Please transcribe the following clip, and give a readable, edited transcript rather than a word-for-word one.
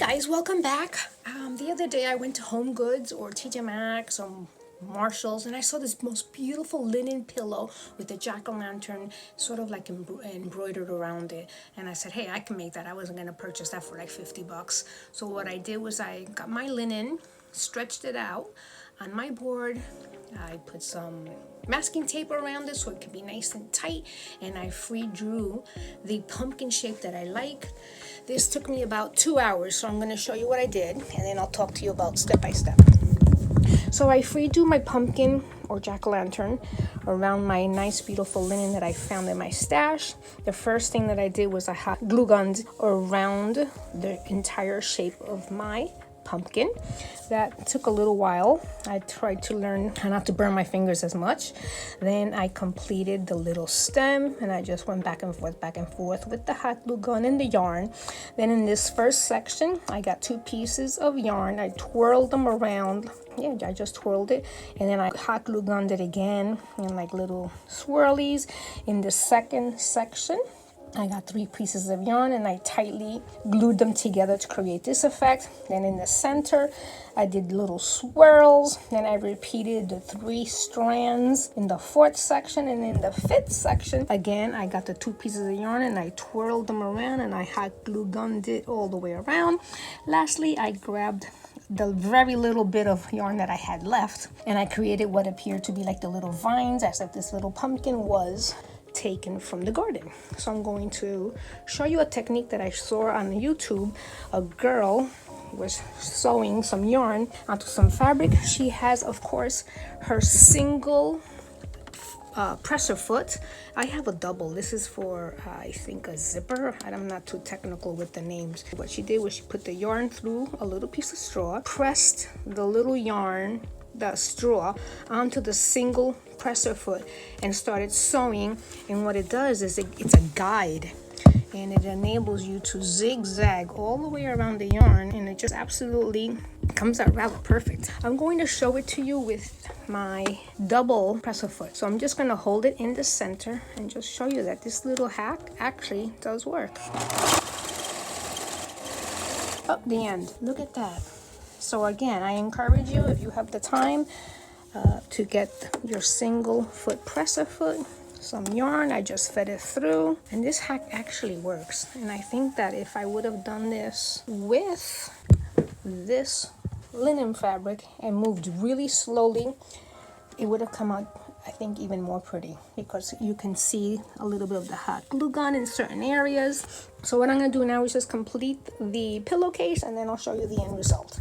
guys, welcome back. The other day I went to Home Goods or TJ Maxx or Marshalls, and I saw this most beautiful linen pillow with a jack-o'-lantern sort of like embroidered around it. And I said, hey, I can make that. I wasn't going to purchase that for like 50 bucks. So what I did was I got my linen, stretched it out on my board. I put some masking tape around it so it could be nice and tight, and I free drew the pumpkin shape that I like. This took me about 2 hours, so I'm going to show you what I did, and then I'll talk to you about step by step. So I free drew my pumpkin or jack-o'-lantern around my nice beautiful linen that I found in my stash. The first thing that I did was I hot glue gunned around the entire shape of my pumpkin. That took a little while. I tried to learn how not to burn my fingers as much. Then I completed the little stem, and I just went back and forth with the hot glue gun and the yarn. Then in this first section, I got 2 pieces of yarn. I twirled them around. Yeah, I just twirled it, and then I hot glue gunned it again in like little swirlies. In the second section, I got 3 pieces of yarn and I tightly glued them together to create this effect. Then in the center, I did little swirls. Then I repeated the 3 strands in the 4th section, and in the 5th section, again, I got the 2 pieces of yarn and I twirled them around and I hot glue gunned it all the way around. Lastly, I grabbed the very little bit of yarn that I had left, and I created what appeared to be like the little vines, as if this little pumpkin was taken from the garden. So I'm going to show you a technique that I saw on YouTube. A girl was sewing some yarn onto some fabric. She has, of course, her single presser foot. I have a double. This is for I think a zipper. I'm not too technical with the names. What she did was she put the yarn through a little piece of straw, pressed the little yarn, the straw, onto the single presser foot, and started sewing. And what it does is it's a guide, and it enables you to zigzag all the way around the yarn, and it just absolutely comes out rather perfect. I'm going to show it to you with my double presser foot. So I'm just going to hold it in the center and just show you that this little hack actually does work. Up the end, look at that. So again, I encourage you, if you have the time, to get your single foot presser foot, some yarn. I just fed it through, and this hack actually works. And I think that if I would have done this with this linen fabric and moved really slowly, it would have come out, I think, even more pretty, because you can see a little bit of the hot glue gun in certain areas. So what I'm going to do now is just complete the pillowcase, and then I'll show you the end result.